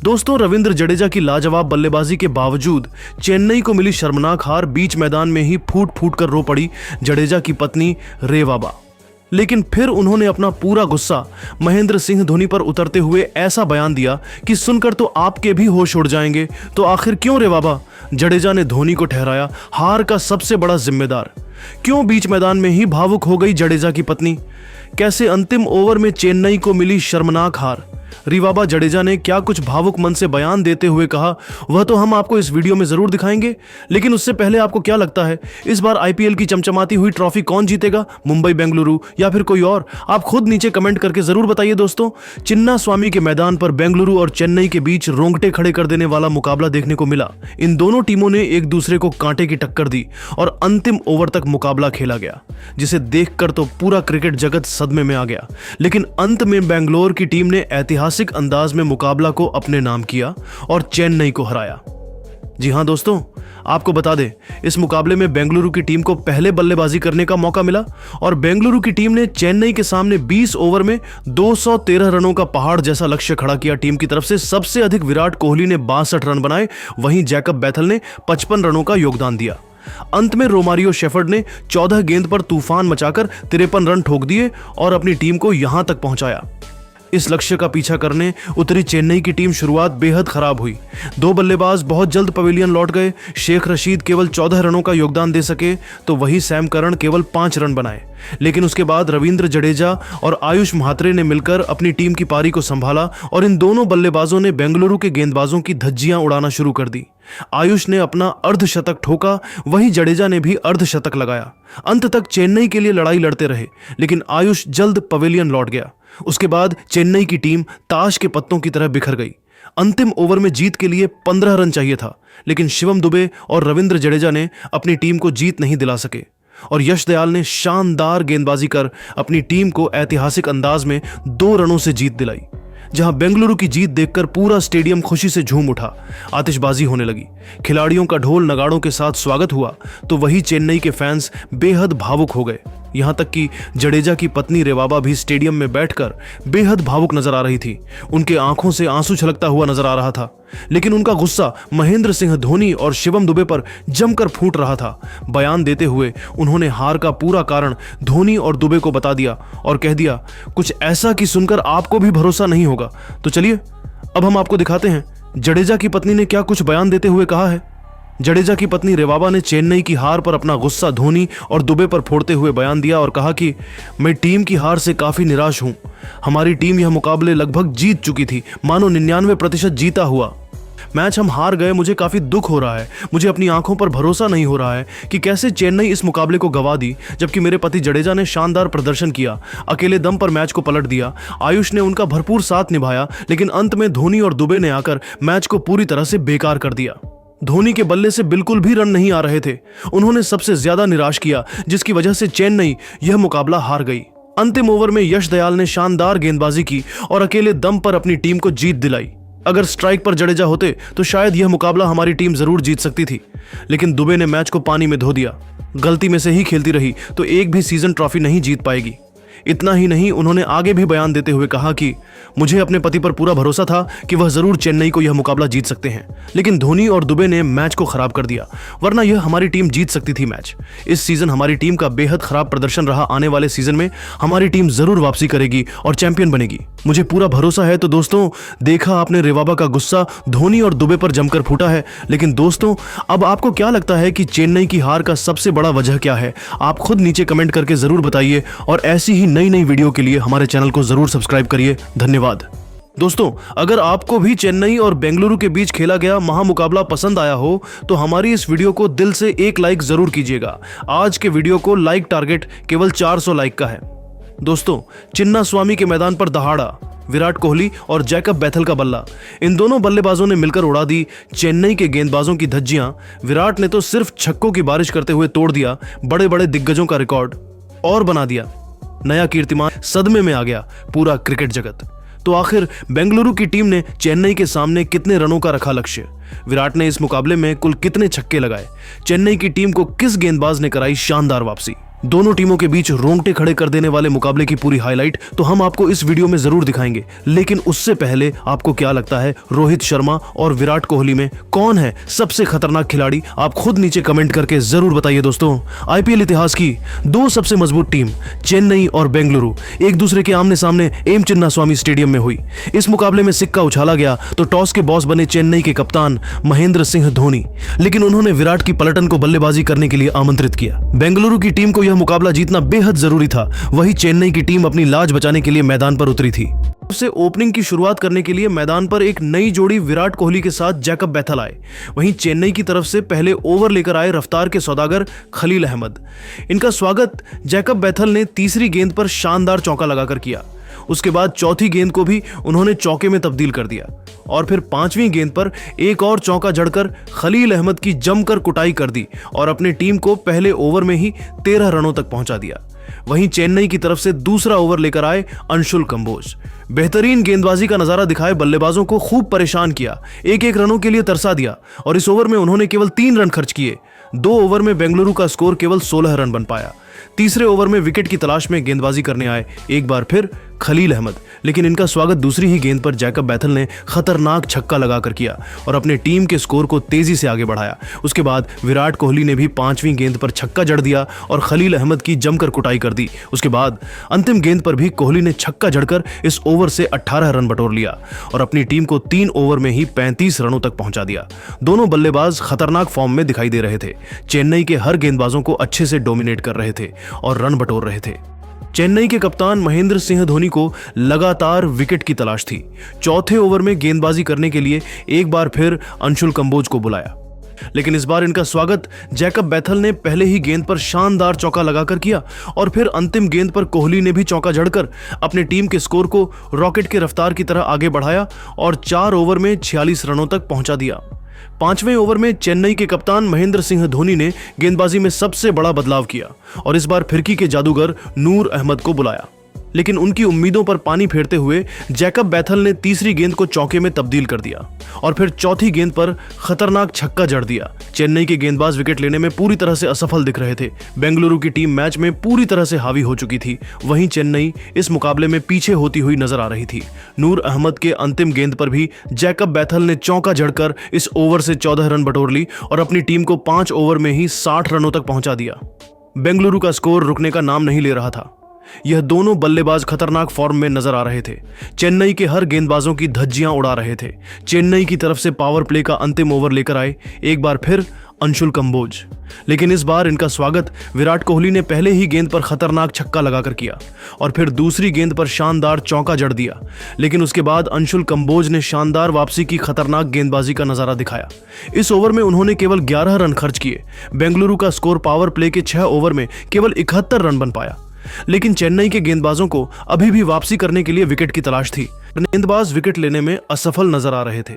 दोस्तों, रविंद्र जडेजा की लाजवाब बल्लेबाजी के बावजूद चेन्नई को मिली शर्मनाक हार बीच मैदान में ही फूट फूट कर रो पड़ी जडेजा की पत्नी रेवाबा। लेकिन फिर उन्होंने अपना पूरा गुस्सा महेंद्र सिंह धोनी पर उतरते हुए ऐसा बयान दिया कि सुनकर तो आपके भी होश उड़ जाएंगे। तो आखिर क्यों रेवाबा? जडेजा ने धोनी को ठहराया हार का सबसे बड़ा जिम्मेदार। क्यों बीच मैदान में ही भावुक हो गई जडेजा की पत्नी? कैसे अंतिम ओवर में चेन्नई को मिली शर्मनाक हार? रेवाबा जडेजा ने क्या कुछ भावुक मन से बयान देते हुए कहा, वह तो हम आपको इस वीडियो में जरूर दिखाएंगे। लेकिन उससे पहले आपको क्या लगता है, इस बार आईपीएल की चमचमाती हुई ट्रॉफी कौन जीतेगा, मुंबई बेंगलुरु या फिर कोई और? आप खुद नीचे कमेंट करके जरूर बताइए। दोस्तों, चिन्ना स्वामी के मैदान पर बेंगलुरु और चेन्नई के बीच रोंगटे खड़े कर देने वाला मुकाबला देखने को मिला। इन दोनों टीमों ने एक दूसरे को कांटे की टक्कर दी और अंतिम ओवर तक मुकाबला खेला गया, जिसे देखकर तो पूरा क्रिकेट जगत सदमे में आ गया। लेकिन अंत में बेंगलोर की टीम ने ऐतिहासिक अंदाज में मुकाबला को अपने नाम किया और चेन्नई को हराया। जी हां दोस्तों, आपको बता दें, इस मुकाबले में बेंगलुरु की टीम को पहले बल्लेबाजी करने का मौका मिला और बेंगलुरु की टीम ने चेन्नई के सामने 20 ओवर में 213 रनों का पहाड़ जैसा लक्ष्य खड़ा किया। टीम की तरफ से सबसे अधिक विराट कोहली ने 62 रन बनाए, वहीं जैकब बैथल ने 55 रनों का योगदान दिया। अंत में रोमारियो शेफर्ड ने 14 गेंद पर तूफान मचाकर 53 रन ठोक दिए और अपनी टीम को यहां तक पहुंचाया। इस लक्ष्य का पीछा करने उतरी चेन्नई की टीम शुरुआत बेहद खराब हुई। दो बल्लेबाज बहुत जल्द पवेलियन लौट गए। शेख रशीद केवल 14 रनों का योगदान दे सके, तो वही सैम करन केवल 5 रन बनाए। लेकिन उसके बाद रविंद्र जडेजा और आयुष म्हात्रे ने मिलकर अपनी टीम की पारी को संभाला और इन दोनों बल्लेबाजों ने बेंगलुरु के गेंदबाजों की धज्जियां उड़ाना शुरू कर दी। आयुष ने अपना अर्धशतक ठोका, वहीं जडेजा ने भी अर्धशतक लगाया। अंत तक चेन्नई के लिए लड़ाई लड़ते रहे, लेकिन आयुष जल्द पवेलियन लौट गया। उसके बाद चेन्नई की टीम ताश के पत्तों की तरह बिखर गई। अंतिम ओवर में जीत के लिए 15 रन चाहिए था, लेकिन शिवम दुबे और रविंद्र जडेजा ने अपनी टीम को जीत नहीं दिला सके और यश दयाल ने शानदार गेंदबाजी कर अपनी टीम को ऐतिहासिक अंदाज में 2 रनों से जीत दिलाई। जहां बेंगलुरु की जीत देखकर पूरा स्टेडियम खुशी से झूम उठा, आतिशबाजी होने लगी, खिलाड़ियों का ढोल नगाड़ों के साथ स्वागत हुआ, तो वही चेन्नई के फैंस बेहद भावुक हो गए। यहां तक कि जडेजा की पत्नी रेवाबा भी स्टेडियम में बैठकर बेहद भावुक नजर आ रही थी। उनके आंखों से आंसू छलकता हुआ नजर आ रहा था, लेकिन उनका गुस्सा महेंद्र सिंह धोनी और शिवम दुबे पर जमकर फूट रहा था। बयान देते हुए उन्होंने हार का पूरा कारण धोनी और दुबे को बता दिया और कह दिया कुछ ऐसा कि सुनकर आपको भी भरोसा नहीं होगा। तो चलिए अब हम आपको दिखाते हैं जडेजा की पत्नी ने क्या कुछ बयान देते हुए कहा है। जडेजा की पत्नी रेवाबा ने चेन्नई की हार पर अपना गुस्सा धोनी और दुबे पर फोड़ते हुए बयान दिया और कहा कि मैं टीम की हार से काफी निराश हूं। हमारी टीम यह मुकाबले लगभग जीत चुकी थी, मानो 99% जीता हुआ। मैच हम हार गए, मुझे काफी दुख हो रहा है। मुझे अपनी आंखों पर भरोसा नहीं हो रहा है कि कैसे चेन्नई इस मुकाबले को गंवा दी, जबकि मेरे पति जडेजा ने शानदार प्रदर्शन किया, अकेले दम पर मैच को पलट दिया। आयुष ने उनका भरपूर साथ निभाया, लेकिन अंत में धोनी और दुबे ने आकर मैच को पूरी तरह से बेकार कर दिया। धोनी के बल्ले से बिल्कुल भी रन नहीं आ रहे थे। उन्होंने सबसे ज्यादा निराश किया, जिसकी वजह से चेन्नई यह मुकाबला हार गई। अंतिम ओवर में यश दयाल ने शानदार गेंदबाजी की और अकेले दम पर अपनी टीम को जीत दिलाई। अगर स्ट्राइक पर जडेजा होते तो शायद यह मुकाबला हमारी टीम जरूर जीत सकती थी, लेकिन दुबे ने मैच को पानी में धो दिया। गलती में से ही खेलती रही तो एक भी सीजन ट्रॉफी नहीं जीत पाएगी। इतना ही नहीं, उन्होंने आगे भी बयान देते हुए कहा कि मुझे अपने पति पर पूरा भरोसा था कि वह जरूर चेन्नई को यह मुकाबला जीत सकते हैं, लेकिन धोनी और दुबे ने मैच को खराब कर दिया, वरना यह हमारी टीम जीत सकती थी मैच। इस सीजन हमारी टीम का बेहद खराब प्रदर्शन रहा। आने वाले सीजन में हमारी टीम जरूर वापसी करेगी और चैंपियन बनेगी, मुझे पूरा भरोसा है। तो दोस्तों, देखा आपने रेवाबा का गुस्सा धोनी और दुबे पर जमकर फूटा है। लेकिन दोस्तों, अब आपको क्या लगता है कि चेन्नई की हार का सबसे बड़ा वजह क्या है? आप खुद नीचे कमेंट करके जरूर बताइए और ऐसी ही नई नई वीडियो के लिए हमारे चैनल को जरूर सब्सक्राइब करिए। धन्यवाद। दोस्तों, अगर आपको भी चेन्नई और बेंगलुरु के बीच खेला गया महामुकाबला पसंद आया हो तो हमारी इस वीडियो को दिल से एक लाइक जरूर कीजिएगा। आज के वीडियो को लाइक टारगेट केवल 400 लाइक का है। दोस्तों, चिन्ना स्वामी के मैदान पर दहाड़ा विराट कोहली और जैकब बैथल का बल्ला, इन दोनों बल्लेबाजों ने मिलकर उड़ा दी चेन्नई के गेंदबाजों की धज्जियां। विराट ने तो सिर्फ छक्कों की बारिश करते हुए तोड़ दिया बड़े बड़े दिग्गजों का रिकॉर्ड और बना दिया नया कीर्तिमान। सदमे में आ गया पूरा क्रिकेट जगत। तो आखिर बेंगलुरु की टीम ने चेन्नई के सामने कितने रनों का रखा लक्ष्य? विराट ने इस मुकाबले में कुल कितने छक्के लगाए? चेन्नई की टीम को किस गेंदबाज ने कराई शानदार वापसी? दोनों टीमों के बीच रोंगटे खड़े कर देने वाले मुकाबले की पूरी हाईलाइट तो हम आपको इस वीडियो में जरूर दिखाएंगे, लेकिन उससे पहले आपको क्या लगता है रोहित शर्मा और विराट कोहली में कौन है सबसे खतरनाक खिलाड़ी? आप खुद नीचे कमेंट करके जरूर बताइए। दोस्तों, आईपीएल इतिहास की दो सबसे मजबूत टीम चेन्नई और बेंगलुरु एक दूसरे के आमने सामने एम चिन्नास्वामी स्टेडियम में हुई। इस मुकाबले में सिक्का उछाला गया तो टॉस के बॉस बने चेन्नई के कप्तान महेंद्र सिंह धोनी, लेकिन उन्होंने विराट की पलटन को बल्लेबाजी करने के लिए आमंत्रित किया। बेंगलुरु की टीम को यह मुकाबला जीतना बेहद जरूरी था, वहीं चेन्नई की टीम अपनी लाज बचाने के लिए मैदान पर उतरी थी। उससे ओपनिंग की शुरुआत करने के लिए मैदान पर एक नई जोड़ी विराट कोहली के साथ जैकब बैथल आए। वहीं चेन्नई की तरफ से पहले ओवर लेकर आए रफ्तार के सौदागर खलील अहमद। इनका स्वागत जैकब बैथल ने तीसरी गेंद पर शानदार चौका लगाकर किया। उसके बाद चौथी गेंद को भी उन्होंने चौके में तब्दील कर दिया और फिर पांचवीं गेंद पर एक और चौका जड़कर खलील अहमद की जमकर कुटाई कर दी और अपनी टीम को पहले ओवर में ही 13 रनों तक पहुंचा दिया। वहीं चेन्नई की तरफ से दूसरा ओवर लेकर आए अंशुल कंबोज। बेहतरीन गेंदबाजी का नजारा दिखाए बल्लेबाजों को खूब परेशान किया, एक एक रनों के लिए तरसा दिया और इस ओवर में उन्होंने केवल 3 रन खर्च किए। 2 ओवर में बेंगलुरु का स्कोर केवल 16 रन बन पाया। तीसरे ओवर में विकेट की तलाश में गेंदबाजी करने आए एक बार फिर खलील अहमद, लेकिन इनका स्वागत दूसरी ही गेंद पर जैकब बैथल ने खतरनाक छक्का लगाकर किया और अपने टीम के स्कोर को तेजी से आगे बढ़ाया। उसके बाद विराट कोहली ने भी 5वीं गेंद पर छक्का जड़ दिया और खलील अहमद की जमकर कुटाई कर दी। उसके बाद अंतिम गेंद पर भी कोहली ने छक्का जड़कर इस ओवर से 18 रन बटोर लिया और अपनी टीम को 3 ओवर में ही 35 रनों तक पहुंचा दिया। दोनों बल्लेबाज खतरनाक फॉर्म में दिखाई दे रहे थे। चेन्नई के हर गेंदबाजों को अच्छे से डोमिनेट कर रहे थे और रन बटोर रहे थे। चेन्नई के कप्तान महेंद्र सिंह धोनी को लगातार विकेट की तलाश थी। चौथे ओवर में गेंदबाजी करने के लिए एक बार फिर अंशुल कंबोज को बुलाया, लेकिन इस बार इनका स्वागत जैकब बैथल ने पहले ही गेंद पर शानदार चौका लगाकर किया और फिर अंतिम गेंद पर कोहली ने भी चौका जड़कर अपने टीम के स्कोर को रॉकेट के रफ्तार की तरह आगे बढ़ाया और 4 ओवर में 46 रनों तक पहुंचा दिया। 5वें ओवर में चेन्नई के कप्तान महेंद्र सिंह धोनी ने गेंदबाजी में सबसे बड़ा बदलाव किया और इस बार फिरकी के जादूगर नूर अहमद को बुलाया, लेकिन उनकी उम्मीदों पर पानी फेरते हुए जैकब बैथल ने तीसरी गेंद को चौके में तब्दील कर दिया और फिर चौथी गेंद पर खतरनाक छक्का जड़ दिया। चेन्नई के गेंदबाज विकेट लेने में पूरी तरह से असफल दिख रहे थे। बेंगलुरु की टीम मैच में पूरी तरह से हावी हो चुकी थी, वहीं चेन्नई इस मुकाबले में पीछे होती हुई नजर आ रही थी। नूर अहमद के अंतिम गेंद पर भी जैकब बैथल ने चौका जड़कर इस ओवर से 14 रन बटोर ली और अपनी टीम को 5 ओवर में ही 60 रनों तक पहुंचा दिया। बेंगलुरु का स्कोर रुकने का नाम नहीं ले रहा था। यह दोनों बल्लेबाज खतरनाक फॉर्म में नजर आ रहे थे। चेन्नई के हर गेंदबाजों की धज्जियां उड़ा रहे थे। चेन्नई की तरफ से पावर प्ले का अंतिम ओवर लेकर आए एक बार फिर अंशुल कंबोज, लेकिन इस बार इनका स्वागत विराट कोहली ने पहले ही गेंद पर खतरनाक छक्का लगाकर किया और फिर दूसरी गेंद पर शानदार चौका जड़ दिया, लेकिन उसके बाद अंशुल कंबोज ने शानदार वापसी की खतरनाक गेंदबाजी का नजारा दिखाया। इस ओवर में उन्होंने केवल 11 रन खर्च किए। बेंगलुरु का स्कोर पावर प्ले के 6 ओवर में केवल 71 रन बन पाया, लेकिन चेन्नई के गेंदबाजों को अभी भी वापसी करने के लिए विकेट की तलाश थी। गेंदबाज विकेट लेने में असफल नजर आ रहे थे।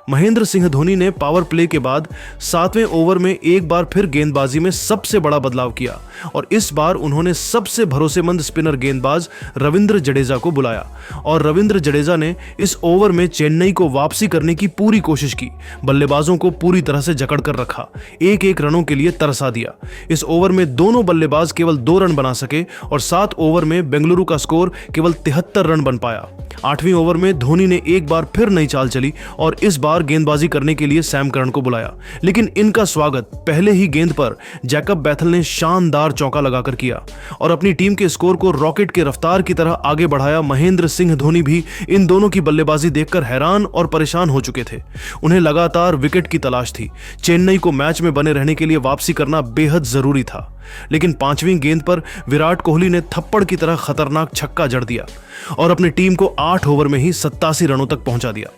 महेंद्र सिंह धोनी ने पावर प्ले के बाद 7वें ओवर में एक बार फिर गेंदबाजी में सबसे बड़ा बदलाव किया और इस बार उन्होंने सबसे भरोसेमंद स्पिनर गेंदबाज रविंद्र जडेजा को बुलाया और रविंद्र जडेजा ने इस ओवर में चेन्नई को वापसी करने की पूरी कोशिश की। बल्लेबाजों को पूरी तरह से जकड़ कर रखा, एक एक रनों के लिए तरसा दिया। इस ओवर में दोनों बल्लेबाज केवल 2 रन बना सके और 7 ओवर में बेंगलुरु का स्कोर केवल 73 रन बन पाया। 8वीं ओवर में धोनी ने एक बार फिर नई चाल चली और इस बार गेंदबाजी करने के लिए सैम करन को बुलाया, लेकिन इनका स्वागत पहले ही गेंद पर जैकब बैथल ने शानदार चौका लगाकर किया और अपनी टीम के स्कोर को रॉकेट के रफ्तार की तरह आगे बढ़ाया। महेंद्र सिंह धोनी भी इन दोनों की बल्लेबाजी देखकर हैरान और परेशान हो चुके थे। उन्हें लगातार विकेट की तलाश थी। चेन्नई को मैच में बने रहने के लिए वापसी करना बेहद जरूरी था, लेकिन 5वीं गेंद पर विराट कोहली ने थप्पड़ की तरह खतरनाक छक्का जड़ दिया और अपनी टीम को 8 ओवर में ही 87 रनों तक पहुंचा दिया।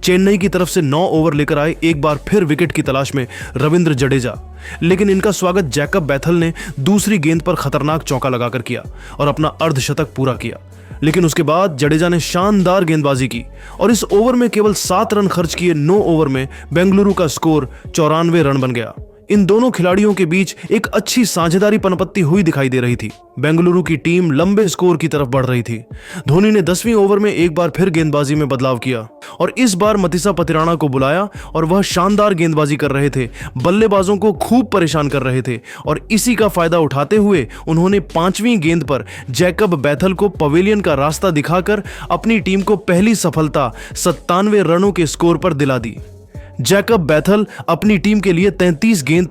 चेन्नई की तरफ से 9 ओवर लेकर आए एक बार फिर विकेट की तलाश में रविंद्र जडेजा, लेकिन इनका स्वागत जैकब बैथल ने दूसरी गेंद पर खतरनाक चौका लगाकर किया और अपना अर्धशतक पूरा किया। लेकिन उसके बाद जडेजा ने शानदार गेंदबाजी की और इस ओवर में केवल 7 रन खर्च किए 9 ओवर में बेंगलुरु का स्कोर 94 रन बन गया। इन दोनों खिलाड़ियों के बीच एक अच्छी साझेदारी पनपत्ती हुई दिखाई दे रही थी। बेंगलुरु की टीम लंबे स्कोर की तरफ बढ़ रही थी। धोनी ने 10वीं ओवर में एक बार फिर गेंदबाजी में बदलाव किया और इस बार मतिसा पतिराना को बुलाया और वह शानदार गेंदबाजी कर रहे थे, बल्लेबाजों को खूब परेशान कर रहे थे और इसी का फायदा उठाते हुए उन्होंने 5वीं गेंद पर जैकब बैथल को पवेलियन का रास्ता दिखाकर अपनी टीम को पहली सफलता 97 रनों के स्कोर पर दिला दी। जैकब बैथल अपनी टीम के लिए 33 गेंद